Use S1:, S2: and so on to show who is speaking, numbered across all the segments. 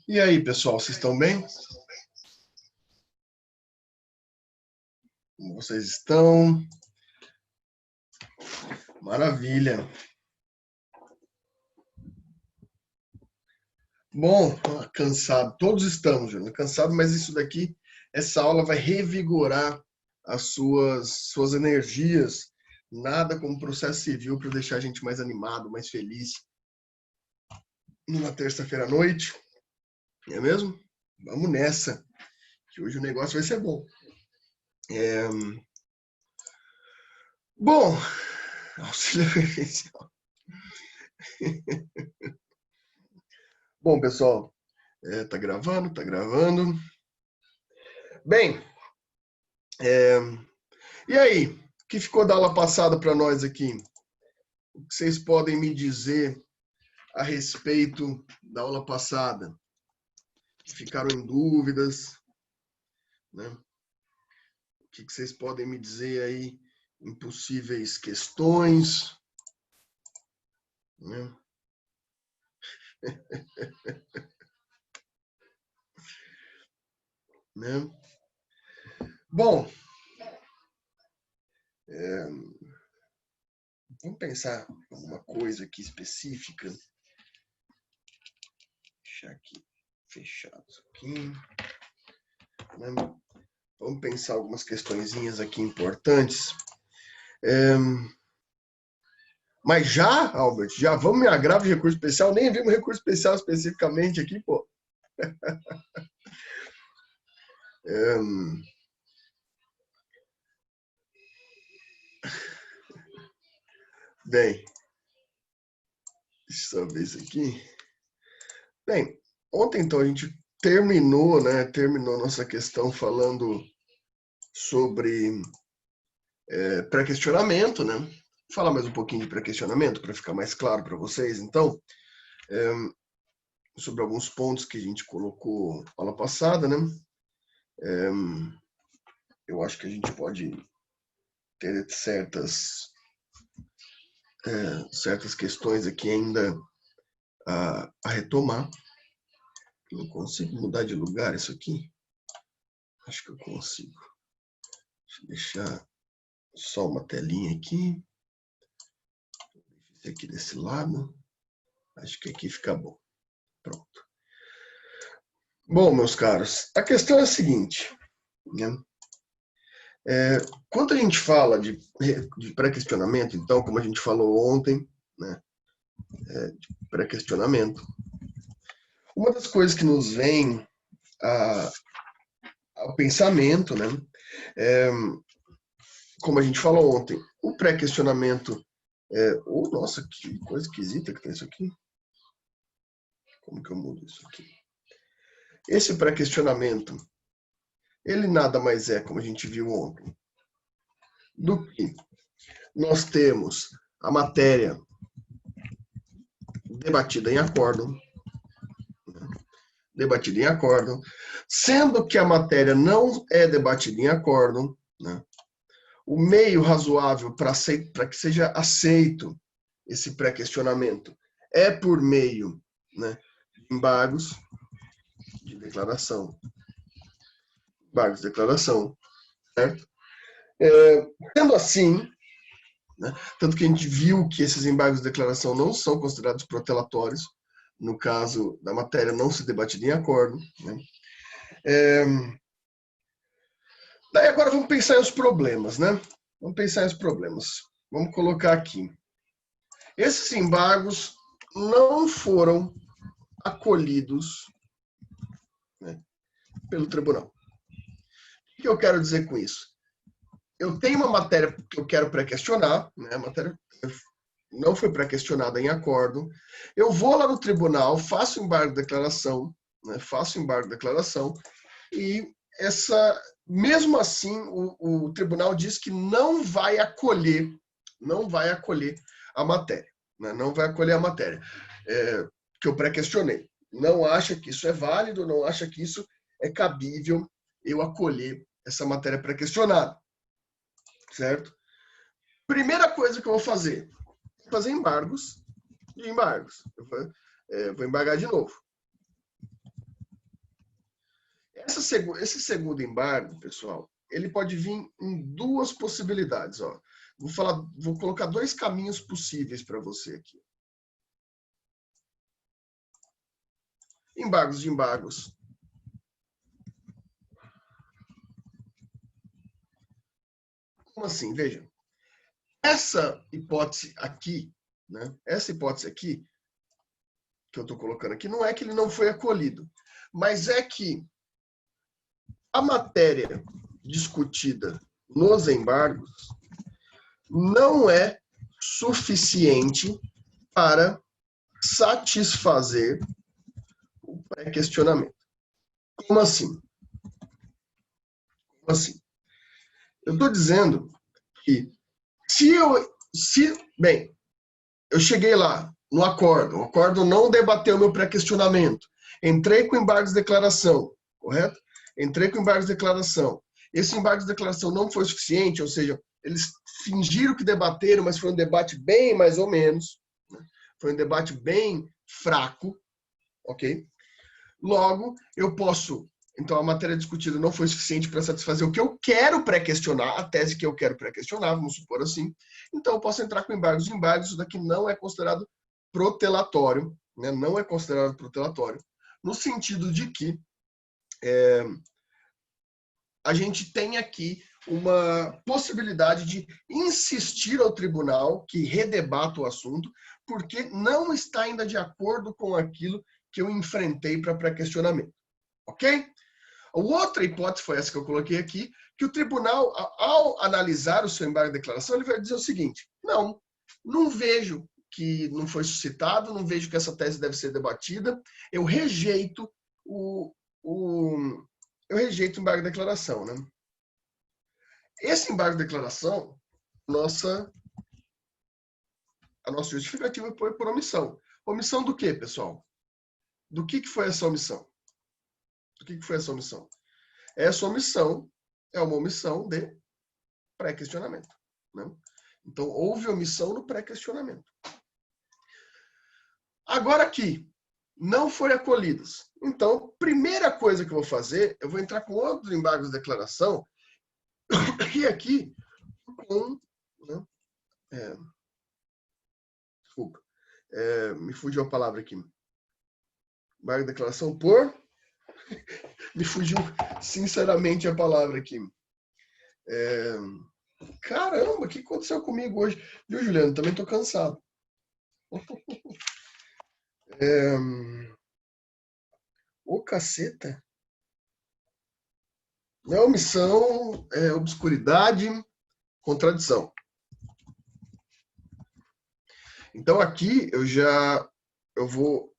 S1: E aí, pessoal, vocês estão bem? Como vocês estão? Maravilha. Bom, cansado. Todos estamos, Júnior, cansado, mas isso daqui, essa aula vai revigorar as suas energias. Nada como processo civil para deixar a gente mais animado, mais feliz. Numa terça-feira à noite. Não é mesmo? Vamos nessa, que hoje o negócio vai ser bom. Bom, auxílio emergencial. Bom, pessoal, tá gravando, tá gravando. Bem, e aí, o que ficou da aula passada para nós aqui? O que vocês podem me dizer a respeito da aula passada? Ficaram em dúvidas, né? O que vocês podem me dizer aí em possíveis questões, né? Né? Bom, vamos pensar em alguma coisa aqui específica. Deixar aqui fechado isso aqui. Né? Vamos pensar algumas questõezinhas aqui importantes. Mas já, Albert, já vamos em agravo de recurso especial? Nem vimos recurso especial especificamente aqui, pô. Bem, deixa eu ver isso aqui. Bem, ontem então a gente terminou, né? Terminou nossa questão falando sobre pré-questionamento, né? Vou falar mais um pouquinho de pré-questionamento para ficar mais claro para vocês, então, sobre alguns pontos que a gente colocou na aula passada, né? Eu acho que a gente pode ter certas questões aqui ainda a retomar. Eu não consigo mudar de lugar isso aqui? Acho que eu consigo. Deixa eu deixar só uma telinha aqui. Esse aqui desse lado. Acho que aqui fica bom. Pronto. Bom, meus caros, a questão é a seguinte, né? Quando a gente fala de pré-questionamento, então, como a gente falou ontem, né, de pré-questionamento, uma das coisas que nos vem ao pensamento, né, como a gente falou ontem, o pré-questionamento nossa, que coisa esquisita que tem isso aqui. Como que eu mudo isso aqui? Esse pré-questionamento, ele nada mais é, como a gente viu ontem, do que nós temos a matéria debatida em acórdão, sendo que a matéria não é debatida em acórdão, né? O meio razoável para que seja aceito esse pré-questionamento é por meio, né, de embargos de declaração. Embargos de declaração, certo? Sendo assim, né, tanto que a gente viu que esses embargos de declaração não são considerados protelatórios, no caso da matéria não se debatida em acordo, né? Daí agora vamos pensar em os problemas, né? Vamos colocar aqui. Esses embargos não foram acolhidos, né, pelo tribunal. O que eu quero dizer com isso? Eu tenho uma matéria que eu quero pré-questionar, né? A matéria não foi pré-questionada em acordo. Eu vou lá no tribunal, faço embargo de declaração, né? E mesmo assim, o tribunal diz que não vai acolher a matéria, né? Não vai acolher a matéria que eu pré-questionei. Não acha que isso é válido, não acha que isso é cabível eu acolher essa matéria pré-questionada, certo? Primeira coisa que eu vou fazer embargos de embargos. Eu vou embargar de novo. Esse segundo embargo, pessoal, ele pode vir em duas possibilidades. Ó. Vou colocar dois caminhos possíveis para você aqui. Embargos de embargos. Como assim? Vejam. Essa hipótese aqui, né? Essa hipótese aqui, que eu estou colocando aqui, não é que ele não foi acolhido, mas é que a matéria discutida nos embargos não é suficiente para satisfazer o pré-questionamento. Como assim? Eu estou dizendo que bem, eu cheguei lá no acordo, o acordo não debateu meu pré-questionamento, entrei com embargos de declaração, correto? Entrei com embargos de declaração. Esse embargo de declaração não foi suficiente, ou seja, eles fingiram que debateram, mas foi um debate bem mais ou menos, né? Foi um debate bem fraco, ok? Logo, eu posso... Então, a matéria discutida não foi suficiente para satisfazer o que eu quero pré-questionar, a tese que eu quero pré-questionar, vamos supor assim. Então, eu posso entrar com embargos. Embargos, isso daqui não é considerado protelatório, né? Não é considerado protelatório, no sentido de que a gente tem aqui uma possibilidade de insistir ao tribunal que redebata o assunto, porque não está ainda de acordo com aquilo que eu enfrentei para pré-questionamento. Ok? A outra hipótese foi essa que eu coloquei aqui, que o tribunal, ao analisar o seu embargo de declaração, ele vai dizer o seguinte: não vejo que não foi suscitado, não vejo que essa tese deve ser debatida, eu rejeito eu rejeito o embargo de declaração, né? Esse embargo de declaração, a nossa justificativa foi por omissão. Omissão do quê, pessoal? Do que foi essa omissão? Do que foi essa omissão? Essa omissão é uma omissão de pré-questionamento, né? Então, houve omissão no pré-questionamento. Agora aqui, não foi acolhidas. Então, primeira coisa que eu vou fazer, eu vou entrar com outro embargo de declaração, e aqui, com... Né, desculpa, me fugiu a palavra aqui. Embargo de declaração por... Me fugiu sinceramente a palavra aqui. Caramba, o que aconteceu comigo hoje? Viu, Juliano? Também estou cansado. Ô, caceta. Não é omissão, é obscuridade, contradição. Então aqui eu vou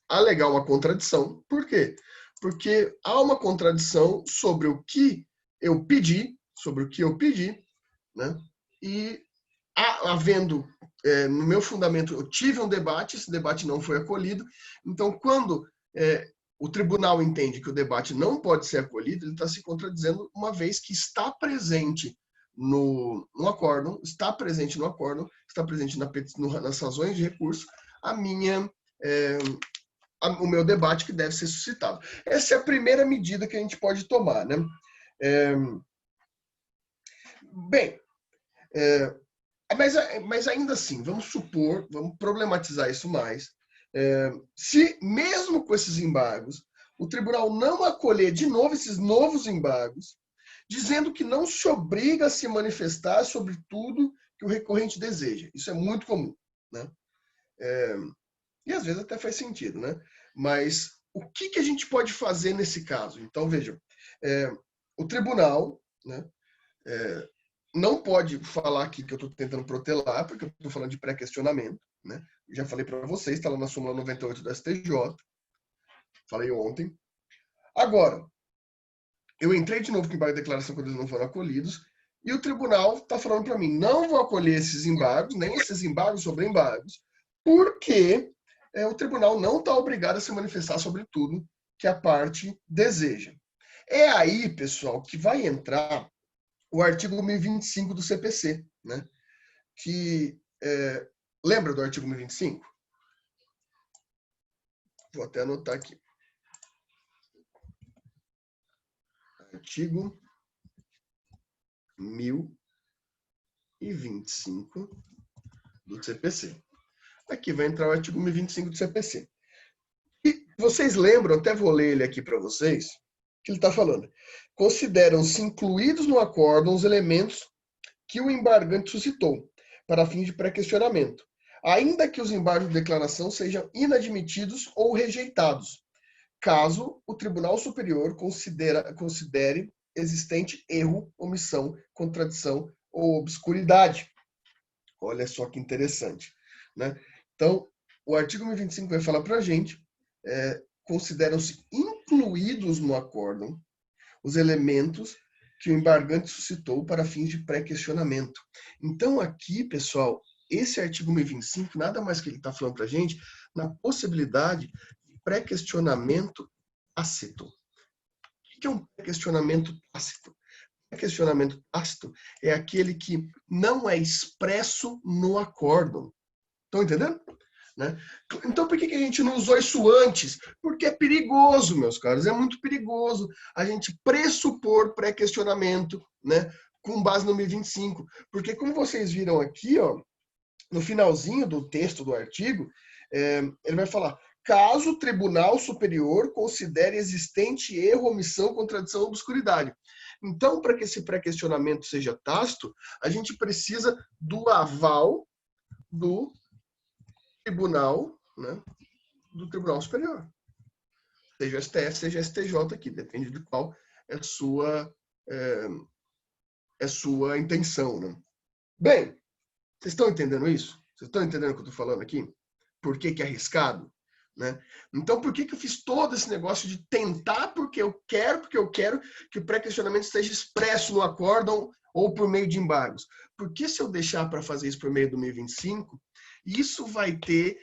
S1: alegar uma contradição. Por quê? Porque há uma contradição sobre o que eu pedi, né? E havendo, no meu fundamento, eu tive um debate, esse debate não foi acolhido. Então, quando o tribunal entende que o debate não pode ser acolhido, ele está se contradizendo, uma vez que está presente no acórdão, está presente nas razões de recurso, o meu debate que deve ser suscitado. Essa é a primeira medida que a gente pode tomar, né? Bem, mas ainda assim, vamos problematizar isso mais. Se, mesmo com esses embargos, o tribunal não acolher de novo esses novos embargos, dizendo que não se obriga a se manifestar sobre tudo que o recorrente deseja. Isso é muito comum, né? E às vezes até faz sentido, né? Mas o que a gente pode fazer nesse caso? Então, vejam, o tribunal, né, não pode falar aqui que eu estou tentando protelar, porque eu estou falando de pré-questionamento, né? Já falei para vocês, está lá na súmula 98 do STJ. Falei ontem. Agora, eu entrei de novo com embargo de declaração quando eles não foram acolhidos, e o tribunal está falando para mim, não vou acolher esses embargos, nem esses embargos sobre embargos, porque o tribunal não está obrigado a se manifestar sobre tudo que a parte deseja. É aí, pessoal, que vai entrar o artigo 1025 do CPC, né? Que lembra do artigo 1025? Vou até anotar aqui. Artigo 1025 do CPC. Aqui vai entrar o artigo 1025 do CPC. E vocês lembram, até vou ler ele aqui para vocês, que ele está falando. Consideram-se incluídos no acórdão os elementos que o embargante suscitou, para fins de pré-questionamento, ainda que os embargos de declaração sejam inadmitidos ou rejeitados, caso o Tribunal Superior considere existente erro, omissão, contradição ou obscuridade. Olha só que interessante, né? Então, o artigo 1025 vai falar para a gente, consideram-se incluídos no acórdão os elementos que o embargante suscitou para fins de pré-questionamento. Então, aqui, pessoal, esse artigo 1025, nada mais que ele está falando para a gente, na possibilidade de pré-questionamento tácito. O que é um pré-questionamento tácito? questionamento tácito é aquele que não é expresso no acórdão. Estão entendendo? Né? Então, por que a gente não usou isso antes? Porque é perigoso, meus caros, é muito perigoso a gente pressupor pré-questionamento, né, com base no 1025. Porque, como vocês viram aqui, ó, no finalzinho do texto do artigo, ele vai falar: caso o Tribunal Superior considere existente erro, omissão, contradição ou obscuridade. Então, para que esse pré-questionamento seja tácito, a gente precisa do aval do Tribunal, né, do Tribunal Superior. Seja STF, seja STJ aqui, depende de qual é sua intenção. Né? Bem, vocês estão entendendo isso? Vocês estão entendendo o que eu estou falando aqui? Por que é arriscado? Né? Então, por que eu fiz todo esse negócio de tentar porque eu quero que o pré-questionamento esteja expresso no acórdão ou por meio de embargos? Porque se eu deixar para fazer isso por meio do 1025, isso vai ter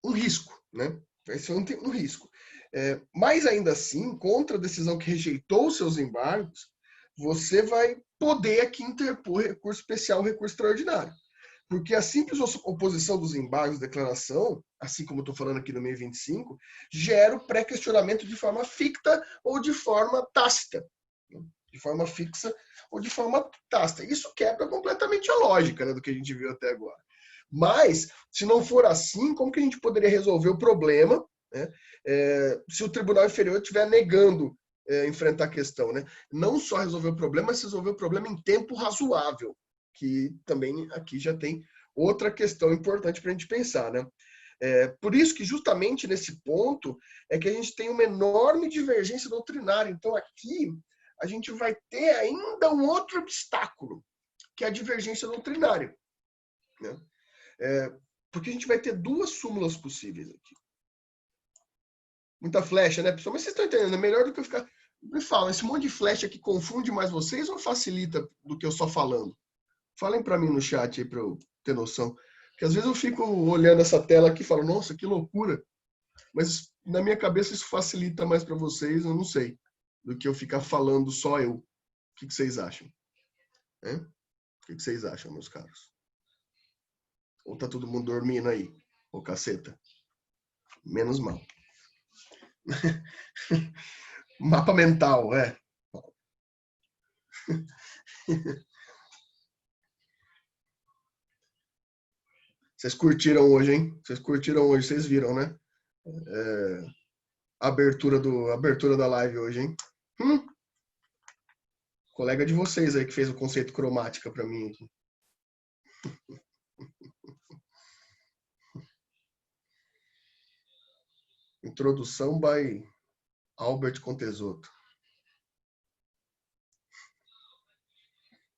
S1: um risco, né? Vai ser um risco. Mas ainda assim, contra a decisão que rejeitou os seus embargos, você vai poder aqui interpor recurso especial, recurso extraordinário. Porque a simples oposição dos embargos de declaração, assim como eu estou falando aqui no 1025, gera o pré-questionamento de forma ficta ou de forma tácita. De forma fixa ou de forma tácita. Isso quebra completamente a lógica, né, do que a gente viu até agora. Mas, se não for assim, como que a gente poderia resolver o problema, né, se o Tribunal Inferior estiver negando enfrentar a questão? Né? Não só resolver o problema, mas resolver o problema em tempo razoável, que também aqui já tem outra questão importante para a gente pensar. Né? Por isso que justamente nesse ponto é que a gente tem uma enorme divergência doutrinária. Então aqui a gente vai ter ainda um outro obstáculo, que é a divergência doutrinária. Né? Porque a gente vai ter duas súmulas possíveis aqui. Muita flecha, né, pessoal? Mas vocês estão entendendo, é melhor do que eu ficar... Me falam, esse monte de flecha aqui confunde mais vocês ou facilita do que eu só falando? Falem para mim no chat aí para eu ter noção. Porque às vezes eu fico olhando essa tela aqui e falo, nossa, que loucura. Mas na minha cabeça isso facilita mais para vocês, eu não sei, do que eu ficar falando só eu. O que vocês acham? O que vocês acham, meus caros? Ou tá todo mundo dormindo aí? Ô, caceta. Menos mal. Mapa mental, Vocês curtiram hoje, hein? Vocês curtiram hoje, vocês viram, né? Abertura da live hoje, hein? Colega de vocês aí que fez o conceito cromática para mim aqui. Introdução by Albert Contesoto.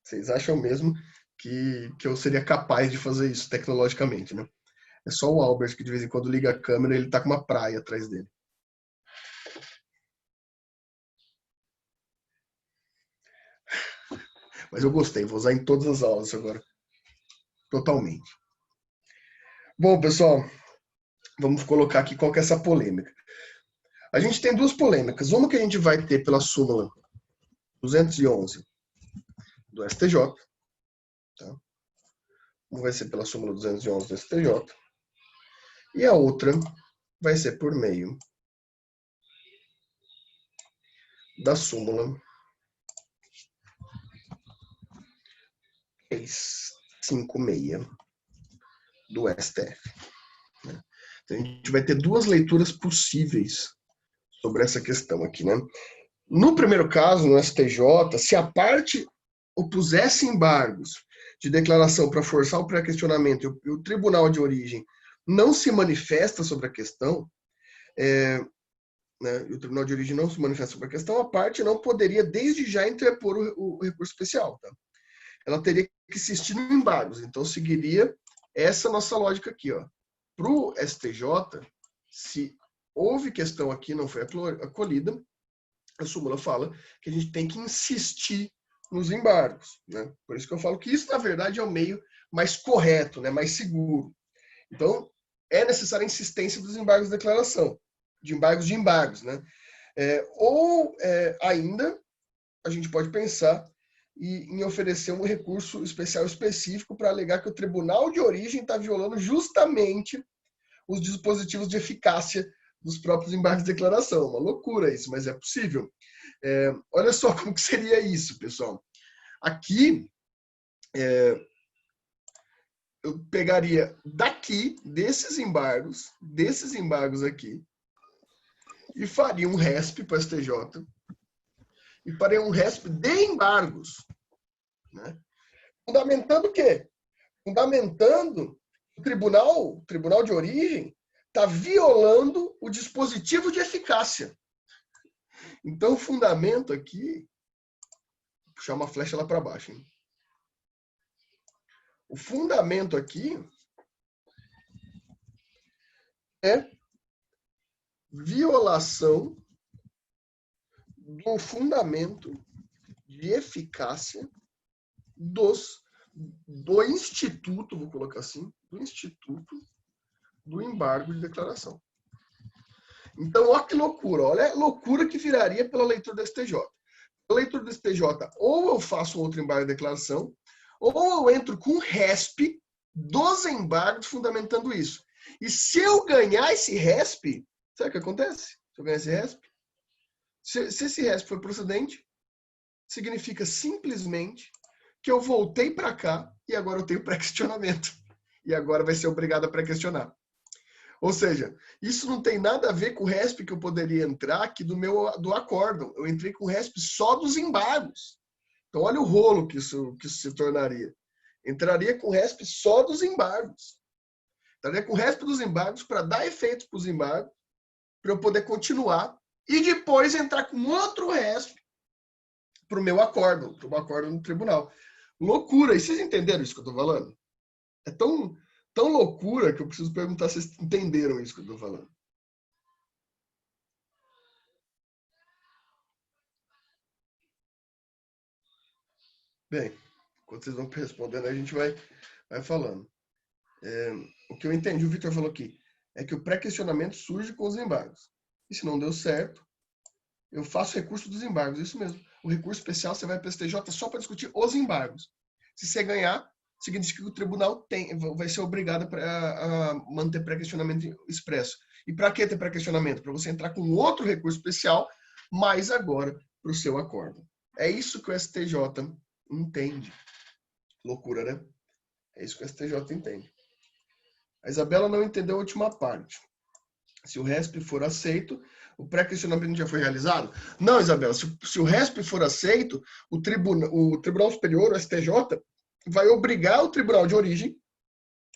S1: Vocês acham mesmo que eu seria capaz de fazer isso tecnologicamente, né? É só o Albert que de vez em quando liga a câmera e ele tá com uma praia atrás dele. Mas eu gostei, vou usar em todas as aulas agora. Totalmente. Bom, pessoal, vamos colocar aqui qual que é essa polêmica. A gente tem duas polêmicas. Uma que a gente vai ter pela súmula 211 do STJ. Tá? Uma vai ser pela súmula 211 do STJ. E a outra vai ser por meio da súmula 356 do STF. Né? Então, a gente vai ter duas leituras possíveis sobre essa questão aqui. Né? No primeiro caso, no STJ, se a parte opusesse embargos de declaração para forçar o pré-questionamento e o tribunal de origem não se manifesta sobre a questão, né, e o tribunal de origem não se manifesta sobre a questão, a parte não poderia desde já interpor o recurso especial. Tá? Ela teria que insistir no embargos. Então, seguiria essa nossa lógica aqui. Para o STJ, se houve questão aqui, não foi acolhida, a súmula fala que a gente tem que insistir nos embargos. Né? Por isso que eu falo que isso, na verdade, é o meio mais correto, né? Mais seguro. Então, é necessária a insistência dos embargos de declaração, de embargos, né? Ou ainda, a gente pode pensar em oferecer um recurso especial específico para alegar que o tribunal de origem está violando justamente os dispositivos de eficácia dos próprios embargos de declaração. Uma loucura isso, mas é possível. Olha só como que seria isso, pessoal. Aqui, eu pegaria daqui, desses embargos aqui, e faria um RESP para o STJ, e faria um RESP de embargos. Né? Fundamentando o quê? Fundamentando o tribunal de origem está violando o dispositivo de eficácia. Então, o fundamento aqui, vou puxar uma flecha lá para baixo. Hein? O fundamento aqui é violação do fundamento de eficácia do instituto, vou colocar assim, do instituto do embargo de declaração. Então, olha que loucura, olha a loucura que viraria pela leitura do STJ. Pela leitura do STJ, ou eu faço outro embargo de declaração, ou eu entro com RESP dos embargos fundamentando isso. E se eu ganhar esse RESP, sabe o que acontece? Se eu ganhar esse RESP, se esse RESP for procedente, significa simplesmente que eu voltei para cá e agora eu tenho pré-questionamento. E agora vai ser obrigado a pré-questionar. Ou seja, isso não tem nada a ver com o RESP que eu poderia entrar aqui do acórdão. Eu entrei com o RESP só dos embargos. Então, olha o rolo que isso se tornaria. Entraria com o RESP só dos embargos. Entraria com o RESP dos embargos para dar efeito para os embargos, para eu poder continuar e depois entrar com outro RESP para o meu acórdão, para o acórdão no tribunal. Loucura. E vocês entenderam isso que eu estou falando? É tão loucura que eu preciso perguntar se vocês entenderam isso que eu estou falando. Bem, enquanto vocês vão respondendo, a gente vai falando. O que eu entendi, o Victor falou aqui, é que o pré-questionamento surge com os embargos. E se não deu certo, eu faço recurso dos embargos. Isso mesmo. O recurso especial você vai para o STJ só para discutir os embargos. Se você ganhar, significa que o tribunal vai ser obrigado a manter pré-questionamento expresso. E para que ter pré-questionamento? Para você entrar com outro recurso especial, mas agora para o seu acordo. É isso que o STJ entende. Loucura, né? É isso que o STJ entende. A Isabela não entendeu a última parte. Se o RESP for aceito, o pré-questionamento já foi realizado? Não, Isabela. Se o RESP for aceito, o Tribunal Superior, o STJ, vai obrigar o Tribunal de Origem,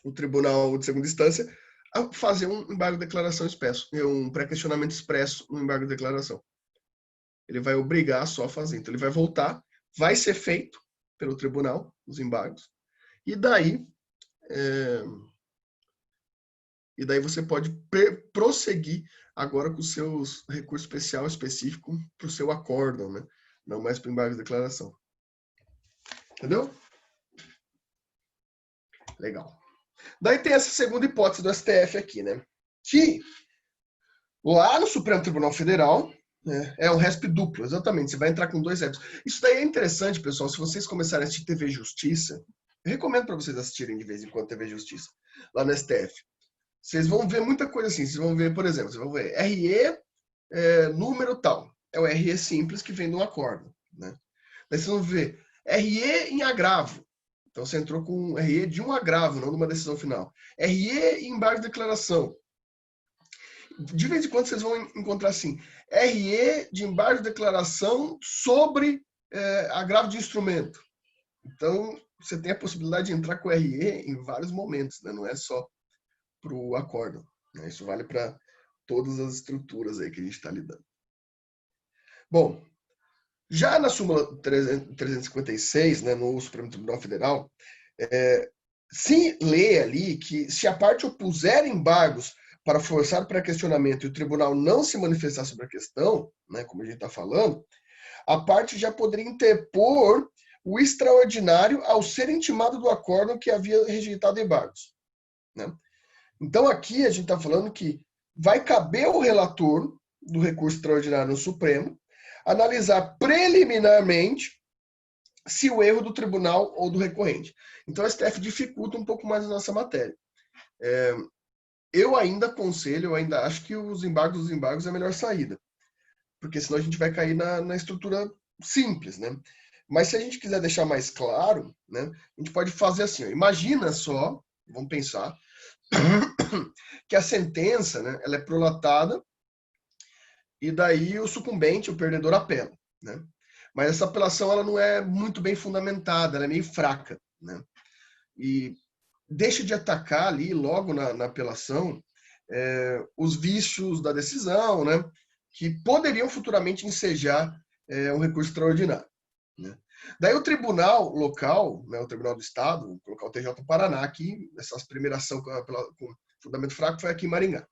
S1: o Tribunal de Segunda Instância, a fazer um embargo de declaração expresso, um pré-questionamento expresso no embargo de declaração. Ele vai obrigar só a fazer. Então, ele vai voltar, vai ser feito pelo tribunal, os embargos, e daí você pode prosseguir agora com os seus recursos especial específico para o seu acórdão, né? Não mais para o embargo de declaração. Entendeu? Legal. Daí tem essa segunda hipótese do STF aqui, né? Que lá no Supremo Tribunal Federal, né, é um RESP duplo, exatamente. Você vai entrar com dois RESPs. Isso daí é interessante, pessoal. Se vocês começarem a assistir TV Justiça, eu recomendo para vocês assistirem de vez em quando TV Justiça, lá no STF. Vocês vão ver muita coisa assim. Vocês vão ver, por exemplo, vocês vão ver RE número tal. É o RE simples que vem de um acordo, né? Daí vocês vão ver RE em agravo. Então você entrou com um RE de um agravo, não de uma decisão final. RE em embargo de declaração. De vez em quando vocês vão encontrar assim, RE de embargo de declaração sobre agravo de instrumento. Então, você tem a possibilidade de entrar com RE em vários momentos, né? Não é só para o acórdão. Né? Isso vale para todas as estruturas aí que a gente está lidando. Bom, já na súmula 356, né, no Supremo Tribunal Federal, se lê ali que se a parte opuser embargos para forçar o pré-questionamento e o tribunal não se manifestar sobre a questão, né, como a gente está falando, a parte já poderia interpor o extraordinário ao ser intimado do acórdão que havia rejeitado embargos. Né? Então, aqui a gente está falando que vai caber ao relator do recurso extraordinário no Supremo analisar preliminarmente se o erro do tribunal ou do recorrente. Então, o STF dificulta um pouco mais a nossa matéria. Eu ainda aconselho, eu ainda acho que os embargos dos embargos é a melhor saída, porque senão a gente vai cair na estrutura simples, né? Mas se a gente quiser deixar mais claro, né, a gente pode fazer assim, ó, imagina só, vamos pensar, que a sentença, né, ela é prolatada e daí o sucumbente, o perdedor, apela, né? Mas essa apelação ela não é muito bem fundamentada, ela é meio fraca, né? E deixa de atacar ali, logo na apelação, os vícios da decisão, né? Que poderiam futuramente ensejar um recurso extraordinário. Né? Daí o tribunal local, né, o tribunal do estado, vou colocar o TJ do Paraná aqui, essa primeira ação com fundamento fraco foi aqui em Maringá.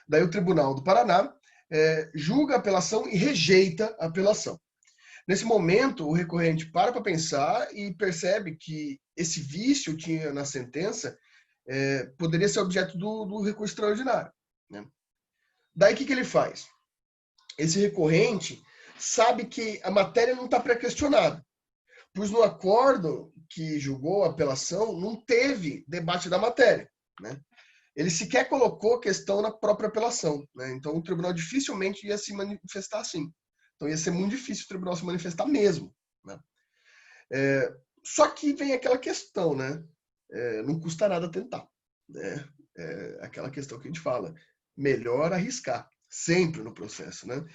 S1: Daí o tribunal do Paraná julga a apelação e rejeita a apelação. Nesse momento, o recorrente para pensar e percebe que esse vício tinha na sentença poderia ser objeto do recurso extraordinário. Né? Daí o que ele faz? Esse recorrente sabe que a matéria não está pré-questionada, pois no acordo que julgou a apelação não teve debate da matéria. Né? Ele sequer colocou a questão na própria apelação. Né? Então o tribunal dificilmente ia se manifestar assim. Então ia ser muito difícil o tribunal se manifestar mesmo. Né? Só que vem aquela questão, né? Não custa nada tentar. Né? Aquela questão que a gente fala. Melhor arriscar, sempre no processo. Né?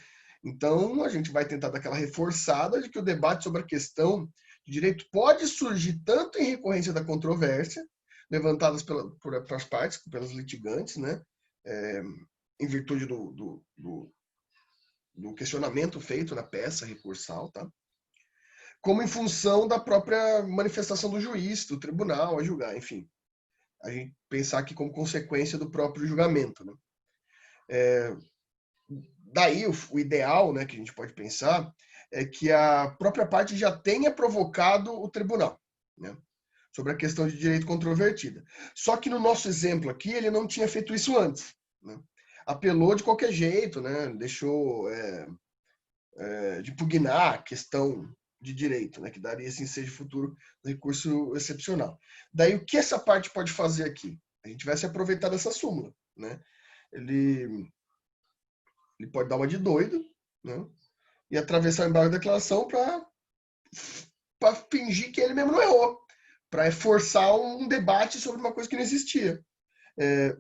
S1: Então, a gente vai tentar dar aquela reforçada de que o debate sobre a questão de direito pode surgir tanto em recorrência da controvérsia, levantadas pelas partes, pelos litigantes, né? Em virtude do questionamento feito na peça recursal, tá? Como em função da própria manifestação do juiz, do tribunal a julgar, enfim. A gente pensar aqui como consequência do próprio julgamento. Né? Daí, o ideal, né, que a gente pode pensar é que a própria parte já tenha provocado o tribunal, né, sobre a questão de direito controvertida. Só que no nosso exemplo aqui, ele não tinha feito isso antes. Né? Apelou de qualquer jeito, né, deixou de pugnar a questão de direito, né, que daria esse ensejo futuro do recurso excepcional. Daí, o que essa parte pode fazer aqui? A gente vai se aproveitar dessa súmula. Né? Ele pode dar uma de doido, né? E atravessar o embargo da declaração para fingir que ele mesmo não errou, para forçar um debate sobre uma coisa que não existia.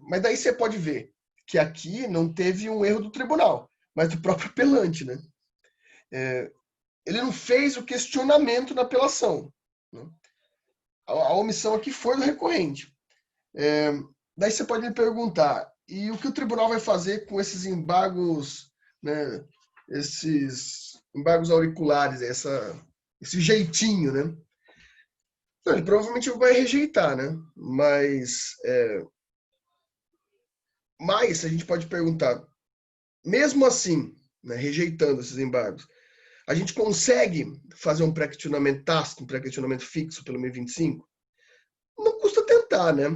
S1: Mas daí você pode ver que aqui não teve um erro do tribunal, mas do próprio apelante, né? Ele não fez o questionamento da apelação. Né? A omissão aqui foi do recorrente. Daí você pode me perguntar, e o que o tribunal vai fazer com esses embargos, né, esses embargos auriculares, esse jeitinho, né? Não, ele provavelmente vai rejeitar, né? Mas a gente pode perguntar, mesmo assim, né, rejeitando esses embargos, a gente consegue fazer um pré-questionamento tácito, um pré-questionamento fixo pelo 1025? Não custa tentar, né?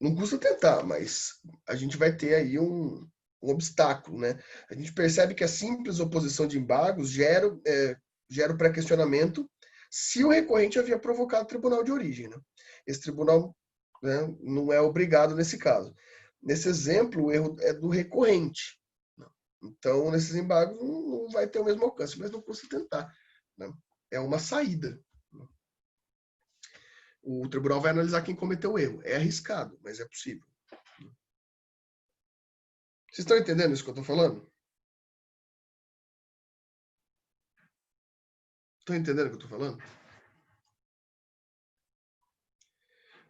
S1: Não custa tentar, mas a gente vai ter aí um obstáculo, né? A gente percebe que a simples oposição de embargos gera o pré-questionamento se o recorrente havia provocado o tribunal de origem. Né? Esse tribunal, né, não é obrigado nesse caso. Nesse exemplo, o erro é do recorrente. Né? Então, nesses embargos, não vai ter o mesmo alcance, mas não custa tentar. Né? É uma saída. O tribunal vai analisar quem cometeu o erro. É arriscado, mas é possível. Vocês estão entendendo isso que eu estou falando? Estão entendendo o que eu estou falando?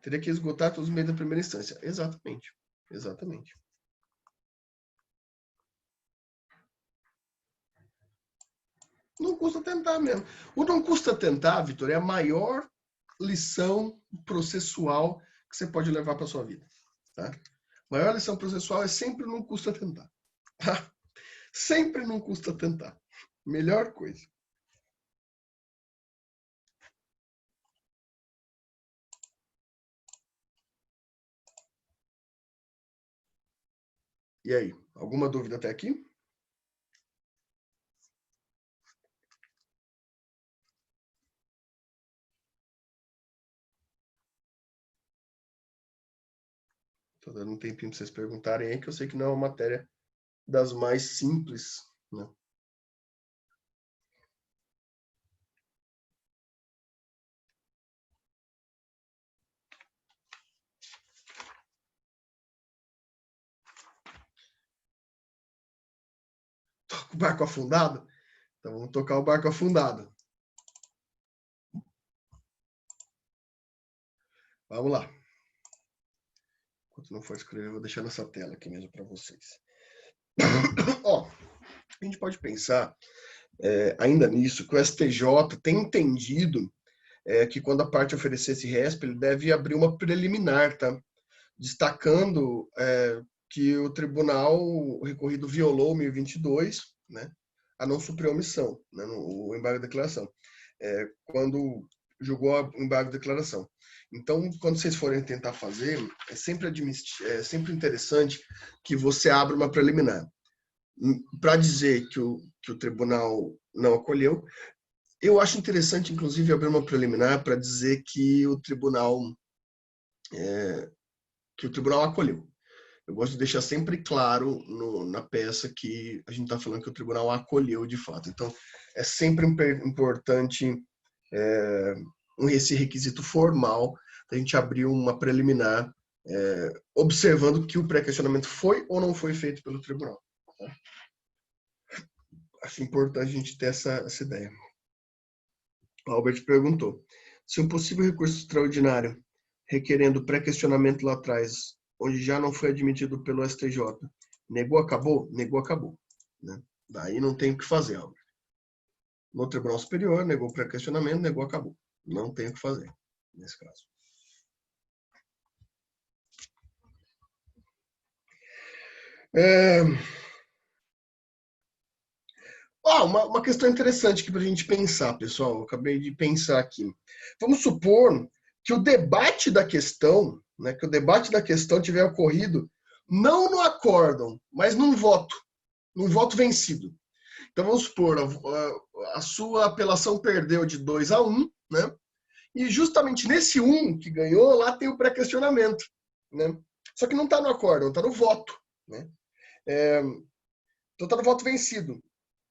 S1: Teria que esgotar todos os meios da primeira instância. Exatamente. Exatamente. Não custa tentar mesmo. O não custa tentar, Vitor, é a maior lição processual que você pode levar para sua vida. Tá? A maior lição processual é sempre não custa tentar. Tá? Sempre não custa tentar. Melhor coisa. E aí, alguma dúvida até aqui? Estou dando um tempinho para vocês perguntarem aí, que eu sei que não é uma matéria das mais simples, né? Toca o barco afundado? Então vamos tocar o barco afundado. Vamos lá. Enquanto não for escrever, eu vou deixar nessa tela aqui mesmo para vocês. Ó, a gente pode pensar ainda nisso, que o STJ tem entendido que quando a parte oferecer esse RESP, ele deve abrir uma preliminar, tá? Destacando que o tribunal recorrido violou 1022, né? A não suprir a omissão, né? O embargo de declaração. Quando julgou o embargo de declaração. Então, quando vocês forem tentar fazer, é sempre interessante que você abra uma preliminar. Para dizer que o tribunal não acolheu, eu acho interessante, inclusive, abrir uma preliminar para dizer que o tribunal acolheu. Eu gosto de deixar sempre claro na peça que a gente está falando que o tribunal acolheu de fato. Então, é sempre importante esse requisito formal da gente abrir uma preliminar observando que o pré-questionamento foi ou não foi feito pelo tribunal. Tá? Acho importante a gente ter essa ideia. O Albert perguntou se um possível recurso extraordinário requerendo pré-questionamento lá atrás, onde já não foi admitido pelo STJ, negou, acabou? Negou, acabou. Né? Daí não tem o que fazer, Albert. No Tribunal Superior, negou pré-questionamento, negou, acabou. Não tem o que fazer, nesse caso. Uma questão interessante aqui para a gente pensar, pessoal. Eu acabei de pensar aqui. Vamos supor que o debate da questão, né, que o debate da questão tiver ocorrido não no acórdão, mas num voto vencido. Então vamos supor, a sua apelação perdeu de 2-1, né? E justamente nesse 1 que ganhou, lá tem o pré-questionamento, né? Só que não está no acórdão, está no voto, né? Então está no voto vencido.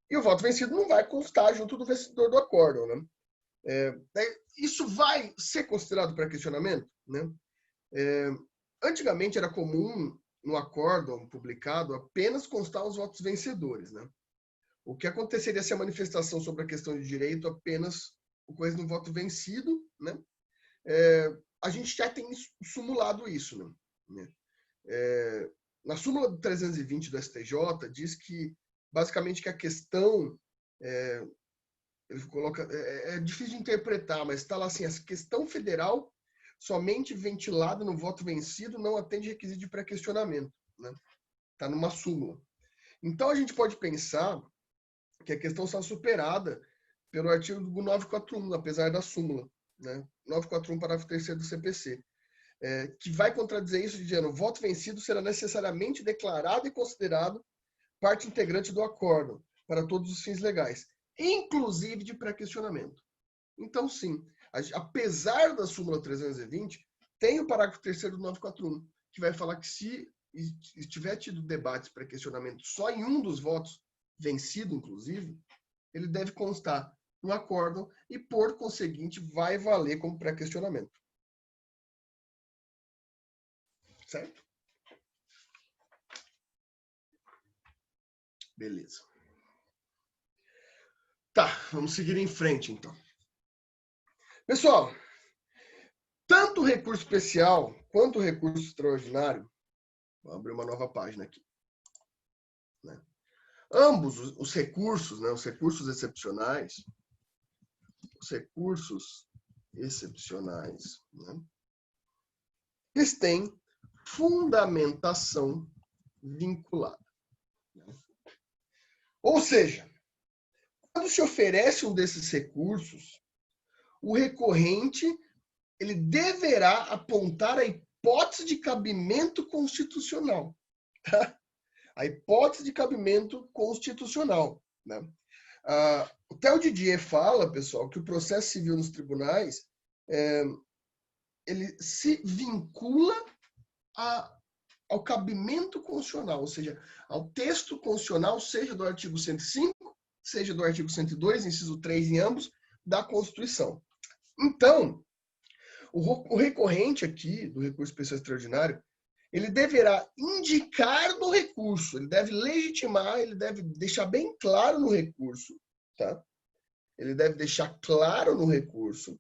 S1: E o voto vencido não vai constar junto do vencedor do acórdão, né? Isso vai ser considerado pré-questionamento, né? Antigamente era comum no acórdão publicado apenas constar os votos vencedores, né? O que aconteceria se a manifestação sobre a questão de direito apenas ocorresse no voto vencido, né? A gente já tem simulado isso, né? Na súmula 320 do STJ diz que basicamente que a questão ele coloca é difícil de interpretar, mas está lá assim: a questão federal somente ventilada no voto vencido não atende requisito de pré-questionamento, né? Está numa súmula. Então a gente pode pensar que a questão está superada pelo artigo 941, apesar da súmula, né? 941, parágrafo 3º do CPC, que vai contradizer isso, dizendo: o voto vencido será necessariamente declarado e considerado parte integrante do acórdão para todos os fins legais, inclusive de pré-questionamento. Então, sim, apesar da súmula 320, tem o parágrafo 3º do 941, que vai falar que se tiver tido debates pré-questionamento só em um dos votos, vencido inclusive, ele deve constar no acórdão e, por conseguinte, vai valer como pré-questionamento. Certo? Beleza. Tá, vamos seguir em frente, então. Pessoal, tanto o recurso especial quanto o recurso extraordinário, vou abrir uma nova página aqui, né? Ambos os recursos, né, os recursos excepcionais, né, eles têm fundamentação vinculada. Né? Ou seja, quando se oferece um desses recursos, o recorrente ele deverá apontar a hipótese de cabimento constitucional. Tá? A hipótese de cabimento constitucional. Né? O Theo Didier fala, pessoal, que o processo civil nos tribunais ele se vincula ao cabimento constitucional, ou seja, ao texto constitucional, seja do artigo 105, seja do artigo 102, inciso 3 em ambos, da Constituição. Então, o recorrente aqui, do recurso especial extraordinário, ele deverá indicar no recurso, ele deve legitimar, ele deve deixar bem claro no recurso, tá? Ele deve deixar claro no recurso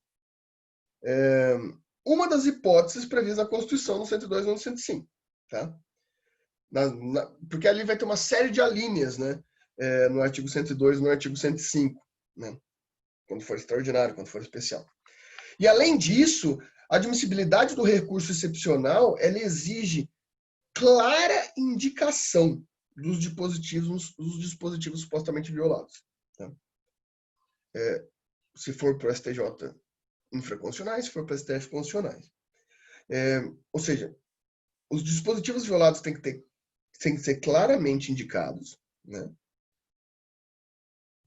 S1: uma das hipóteses previstas na Constituição no 102 e no 105, tá? Porque ali vai ter uma série de alíneas, né? No artigo 102 e no artigo 105, né? Quando for extraordinário, quando for especial. E, além disso, a admissibilidade do recurso excepcional, ela exige clara indicação dos dispositivos supostamente violados. Tá? Se for para o STJ, infraconstitucionais, se for para o STF, constitucionais. Ou seja, os dispositivos violados têm que ser claramente indicados, né?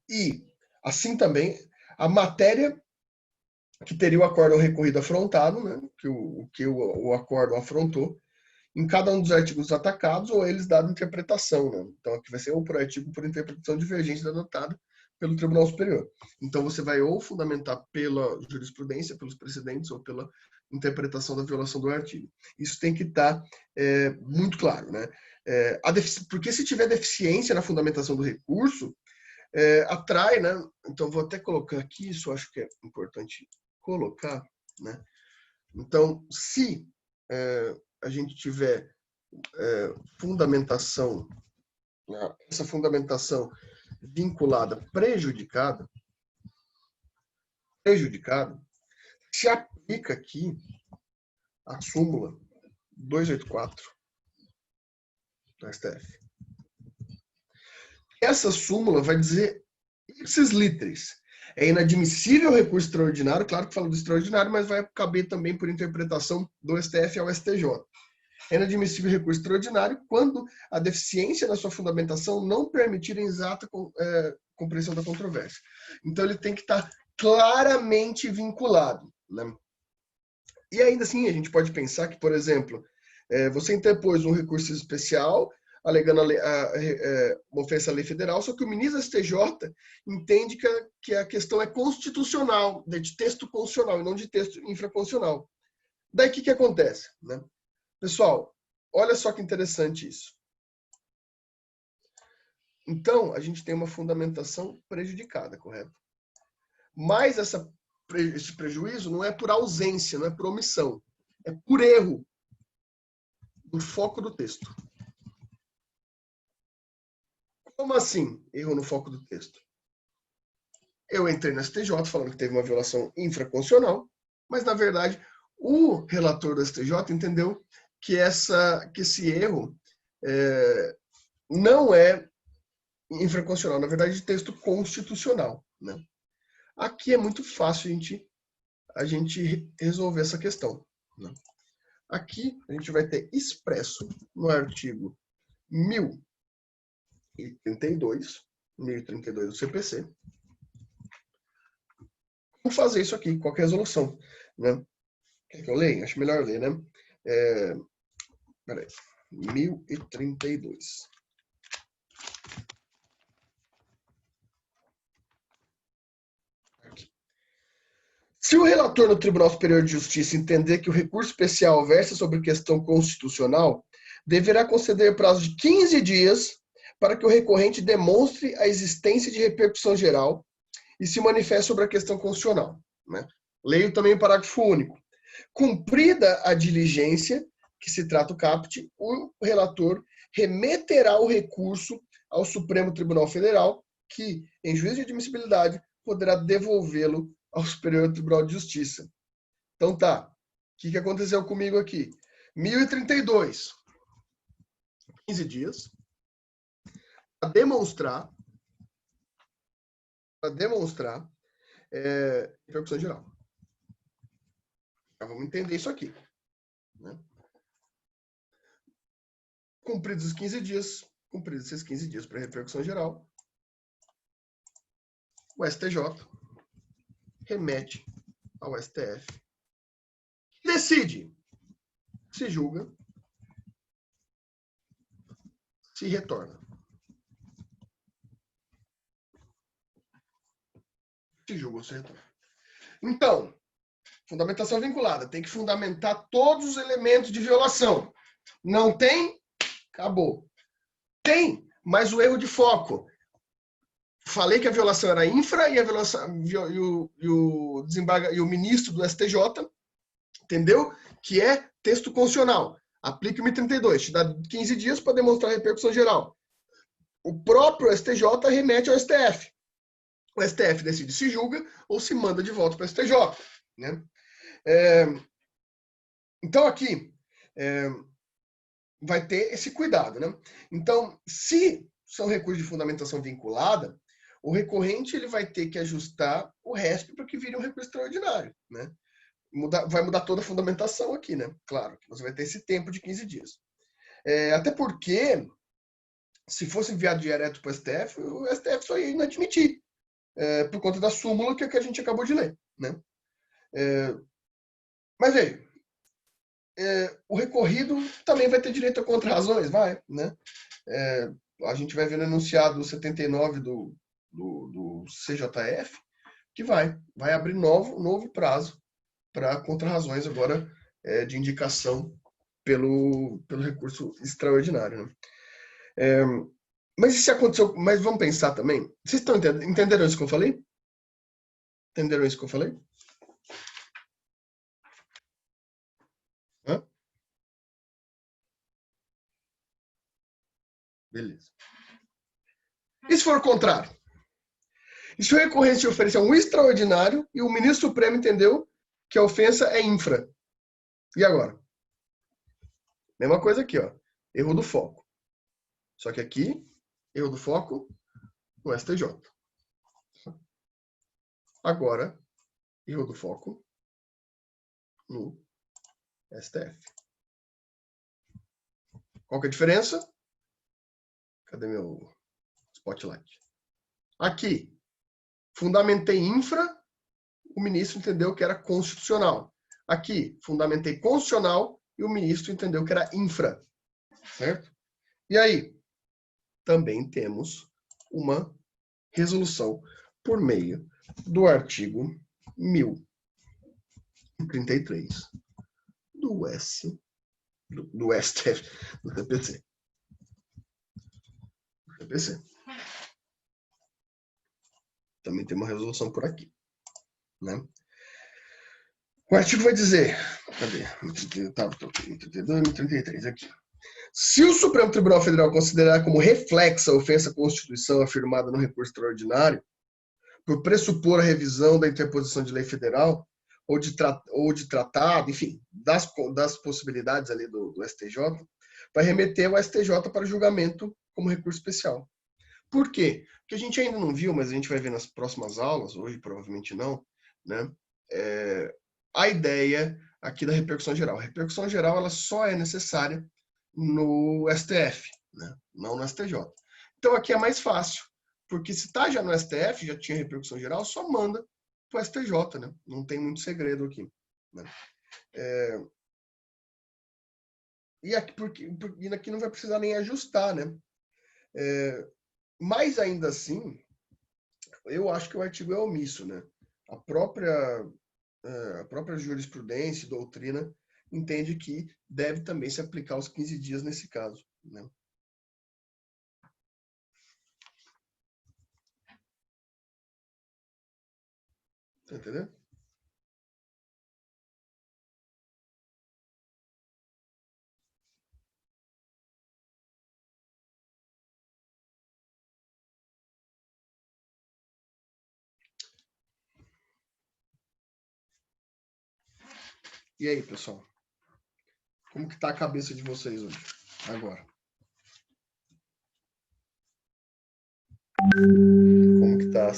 S1: E, assim também, a matéria que teria o acórdão recorrido afrontado, né? que o acórdão afrontou, em cada um dos artigos atacados, ou eles dado interpretação. Né? Então, aqui vai ser ou por artigo por interpretação divergente adotada pelo Tribunal Superior. Então, você vai ou fundamentar pela jurisprudência, pelos precedentes, ou pela interpretação da violação do artigo. Isso tem que estar muito claro. Né? Porque se tiver deficiência na fundamentação do recurso, atrai, né? Então, vou até colocar aqui, isso eu acho que é importante colocar, né? Então, se a gente tiver fundamentação, né? Essa fundamentação vinculada prejudicada, se aplica aqui a súmula 284 do STF. Essa súmula vai dizer ipsis literis. É inadmissível o recurso extraordinário, claro que fala do extraordinário, mas vai caber também por interpretação do STF ao STJ. É inadmissível o recurso extraordinário quando a deficiência na sua fundamentação não permitir a exata compreensão da controvérsia. Então, ele tem que estar claramente vinculado. Né? E ainda assim, a gente pode pensar que, por exemplo, você interpôs um recurso especial alegando uma ofensa à lei federal, só que o ministro da STJ entende que a questão é constitucional, de texto constitucional, e não de texto infraconstitucional. Daí, o que acontece? Né? Pessoal, olha só que interessante isso. Então, a gente tem uma fundamentação prejudicada, correto? Mas esse prejuízo não é por ausência, não é por omissão. É por erro do foco do texto. Como assim, erro no foco do texto? Eu entrei na STJ falando que teve uma violação infraconstitucional, mas, na verdade, o relator do STJ entendeu que esse erro não é infraconstitucional, na verdade, de texto constitucional. Né? Aqui é muito fácil a gente resolver essa questão. Né? Aqui a gente vai ter expresso no artigo 1032 do CPC. Vamos fazer isso aqui, qualquer resolução. Né? Quer que eu leia? Acho melhor ler, né? Peraí. 1032. Aqui. Se o relator no Tribunal Superior de Justiça entender que o recurso especial versa sobre questão constitucional, deverá conceder prazo de 15 dias para que o recorrente demonstre a existência de repercussão geral e se manifeste sobre a questão constitucional. Né? Leio também o parágrafo único. Cumprida a diligência, que se trata o caput, o relator remeterá o recurso ao Supremo Tribunal Federal, que, em juízo de admissibilidade, poderá devolvê-lo ao Superior Tribunal de Justiça. Então tá, o que aconteceu comigo aqui? 1032, 15 dias, para demonstrar repercussão geral. Já vamos entender isso aqui. Né? Cumpridos esses 15 dias para repercussão geral, o STJ remete ao STF, decide, se julga, se retorna. Se julga ou se retorna. Então, fundamentação vinculada. Tem que fundamentar todos os elementos de violação. Não tem? Acabou. Tem, mas o erro de foco. Falei que a violação era infra e a violação e o ministro do STJ entendeu que é texto constitucional. Aplique o 1032, te dá 15 dias para demonstrar a repercussão geral. O próprio STJ remete ao STF. O STF decide se julga ou se manda de volta para o STJ. Né? Então, aqui, vai ter esse cuidado. Né? Então, se são recursos de fundamentação vinculada, o recorrente ele vai ter que ajustar o RESP para que vire um recurso extraordinário. Né? Vai mudar toda a fundamentação aqui, né? Claro, que você vai ter esse tempo de 15 dias. Até porque, se fosse enviado direto para o STF só ia inadmitir, por conta da súmula que a gente acabou de ler. Né? Mas veja, o recorrido também vai ter direito a contra-razões, vai. Né? A gente vai ver no enunciado 79 do CJF, que vai abrir novo prazo para contra-razões agora de indicação pelo recurso extraordinário. Né? Mas isso aconteceu. Mas vamos pensar também. Vocês estão entenderam isso que eu falei? Entenderam isso que eu falei? Hã? Beleza. E se for o contrário? E se o recorrente oferecer um extraordinário e o ministro Supremo entendeu que a ofensa é infra? E agora? Mesma coisa aqui, ó. Erro do foco. Só que aqui, erro do foco no STJ. Agora, erro do foco no STF. Qual que é a diferença? Cadê meu spotlight? Aqui, fundamentei infra, o ministro entendeu que era constitucional. Aqui, fundamentei constitucional e o ministro entendeu que era infra. Certo? E aí, também temos uma resolução por meio do artigo 1033 do STF, do TPC. Também tem uma resolução por aqui. Né? O artigo vai dizer, cadê? 32 e 33 aqui. Se o Supremo Tribunal Federal considerar como reflexa a ofensa à Constituição afirmada no recurso extraordinário, por pressupor a revisão da interposição de lei federal ou de tratado, enfim, das possibilidades ali do STJ, vai remeter ao STJ para julgamento como recurso especial. Por quê? Porque a gente ainda não viu, mas a gente vai ver nas próximas aulas, hoje provavelmente não, né? A ideia aqui da repercussão geral. A repercussão geral ela só é necessária no STF, né? Não no STJ. Então aqui é mais fácil, porque se está já no STF, já tinha repercussão geral, só manda para o STJ, né? Não tem muito segredo aqui. Né? E aqui não vai precisar nem ajustar, né? Mas ainda assim, eu acho que o artigo é omisso, né? A própria jurisprudência e doutrina entende que deve também se aplicar os 15 dias nesse caso. Né? Tá entendendo? E aí, pessoal? Como que tá a cabeça de vocês hoje? Agora. Como que tá...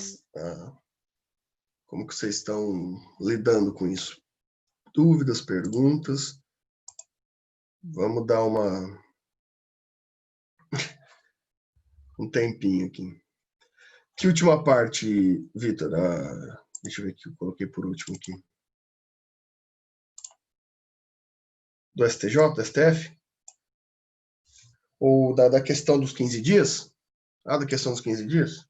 S1: como que vocês estão lidando com isso? Dúvidas, perguntas? Vamos dar um tempinho aqui. Que última parte, Vitor? Deixa eu ver o que eu coloquei por último aqui. Do STJ, do STF? Ou da questão dos 15 dias? Da questão dos 15 dias?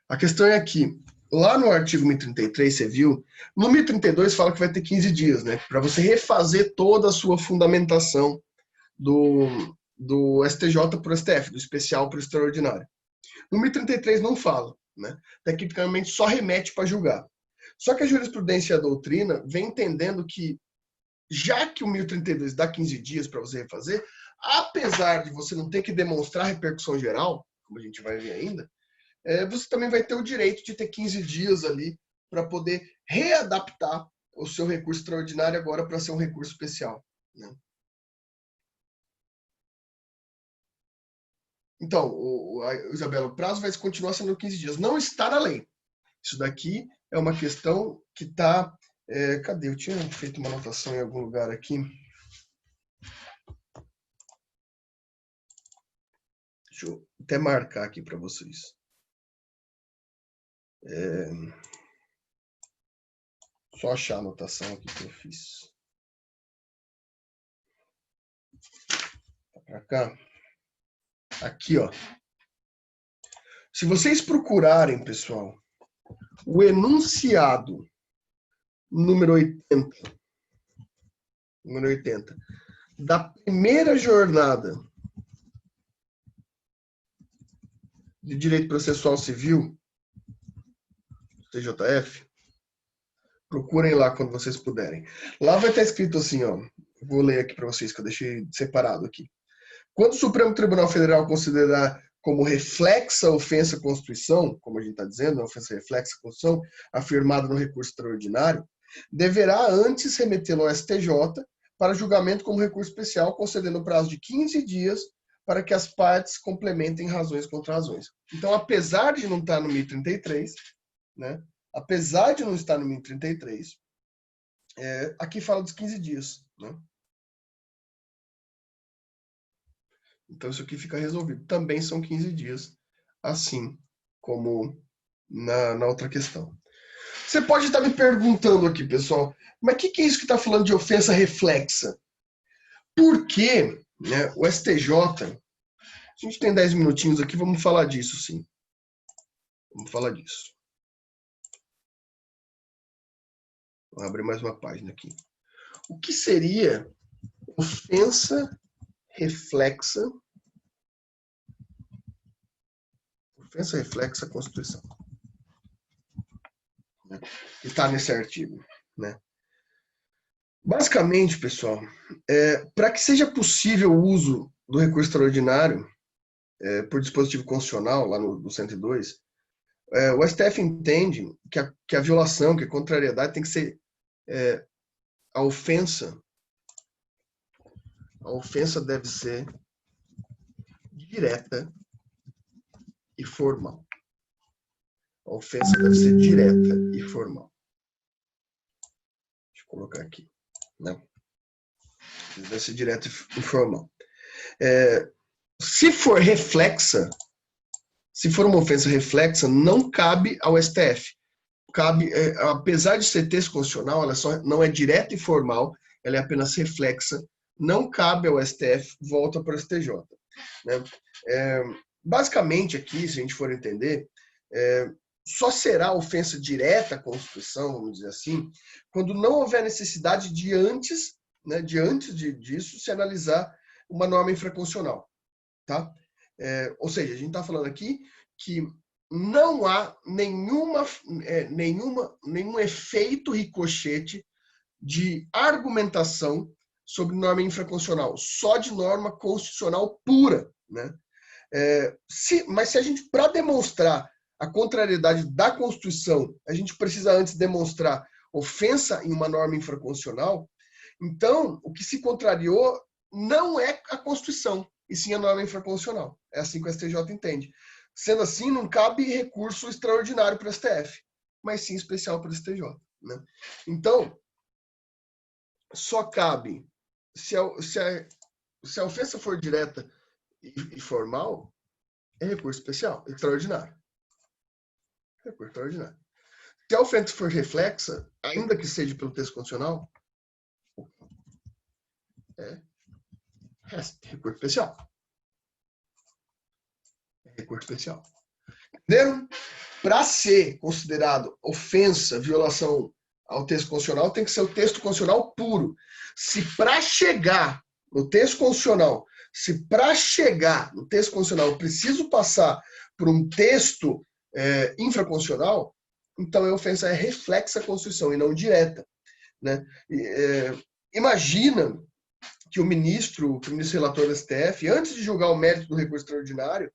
S1: A questão é que, lá no artigo 1033, você viu, no 1032 fala que vai ter 15 dias, né? Para você refazer toda a sua fundamentação do STJ para o STF, do especial para o extraordinário. No 1033 não fala, né? Tecnicamente só remete para julgar. Só que a jurisprudência e a doutrina vem entendendo que, já que o 1032 dá 15 dias para você refazer, apesar de você não ter que demonstrar repercussão geral, como a gente vai ver ainda, você também vai ter o direito de ter 15 dias ali para poder readaptar o seu recurso extraordinário agora para ser um recurso especial, né? Então, Isabela, o prazo vai continuar sendo 15 dias. Não está na lei. Isso daqui é uma questão que está... cadê? Eu tinha feito uma anotação em algum lugar aqui. Deixa eu até marcar aqui para vocês. Só achar a anotação aqui que eu fiz. Tá para cá. Aqui, ó. Se vocês procurarem, pessoal, o enunciado número 80, da primeira jornada de Direito Processual Civil, TJF, procurem lá quando vocês puderem. Lá vai estar escrito assim, ó, vou ler aqui para vocês, que eu deixei separado aqui. Quando o Supremo Tribunal Federal considerar como reflexa a ofensa à Constituição, como a gente está dizendo, a ofensa reflexa à Constituição, afirmada no recurso extraordinário, deverá antes remetê-lo ao STJ para julgamento como recurso especial, concedendo o prazo de 15 dias para que as partes complementem razões contra razões. Então, apesar de não estar no 1033, né? Apesar de não estar no 1033, aqui fala dos 15 dias, né? Então, isso aqui fica resolvido. Também são 15 dias, assim como na outra questão. Você pode estar me perguntando aqui, pessoal, mas o que é isso que está falando de ofensa reflexa? Por que, né, o STJ... A gente tem 10 minutinhos aqui, vamos falar disso, sim. Vamos falar disso. Vou abrir mais uma página aqui. O que seria ofensa reflexa? Ofensa reflexa à Constituição. Né? Que está nesse artigo, né? Basicamente, pessoal, para que seja possível o uso do recurso extraordinário por dispositivo constitucional, lá no 102, o STF entende que a violação, que a contrariedade tem que ser a ofensa deve ser direta e formal. A ofensa deve ser direta e formal. Deixa eu colocar aqui, né? Deve ser direta e formal. Se for reflexa, se for uma ofensa reflexa, não cabe ao STF. Cabe, apesar de ser texto constitucional, ela só não é direta e formal, ela é apenas reflexa, não cabe ao STF, volta para o STJ. Né? Basicamente aqui, se a gente for entender, só será ofensa direta à Constituição, vamos dizer assim, quando não houver necessidade de antes, né, disso, se analisar uma norma infraconstitucional. Tá? Ou seja, a gente está falando aqui que não há nenhum efeito ricochete de argumentação sobre norma infraconstitucional, só de norma constitucional pura. Né? Mas se a gente, para demonstrar a contrariedade da Constituição, a gente precisa antes demonstrar ofensa em uma norma infraconstitucional, então o que se contrariou não é a Constituição, e sim a norma infraconstitucional. É assim que o STJ entende. Sendo assim, não cabe recurso extraordinário para o STF, mas sim especial para o STJ. Né? Então, só cabe, se a ofensa for direta e formal, é recurso especial, extraordinário. Recurso extraordinário. Se a ofensa for reflexa, ainda que seja pelo texto constitucional, é Recurso especial. Recurso especial. Entenderam? Para ser considerado ofensa, violação ao texto constitucional, tem que ser o texto constitucional puro. Se para chegar no texto constitucional, eu preciso passar por um texto infraconstitucional, então a ofensa é reflexa à Constituição e não direta. Né? Imagina que o ministro relator do STF, antes de julgar o mérito do recurso extraordinário,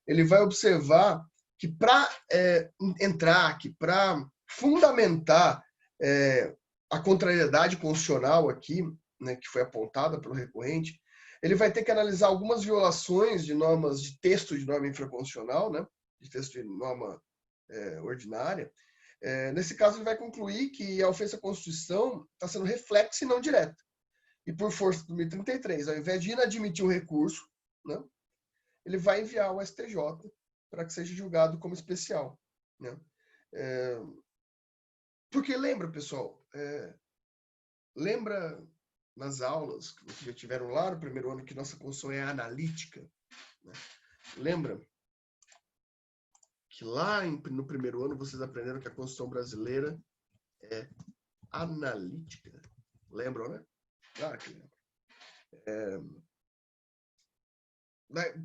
S1: ele vai observar que para fundamentar a contrariedade constitucional aqui, né, que foi apontada pelo recorrente, ele vai ter que analisar algumas violações de normas de texto de norma infraconstitucional, né, de texto de norma ordinária. Nesse caso, ele vai concluir que a ofensa à Constituição está sendo reflexa e não direta. E por força do 1033, ao invés de inadmitir o recurso, né, ele vai enviar ao STJ para que seja julgado como especial. Né? Porque lembra, pessoal, lembra nas aulas que vocês já tiveram lá no primeiro ano que nossa Constituição é analítica? Né? Lembra que lá no primeiro ano vocês aprenderam que a Constituição brasileira é analítica? Lembram, né? Claro que lembram.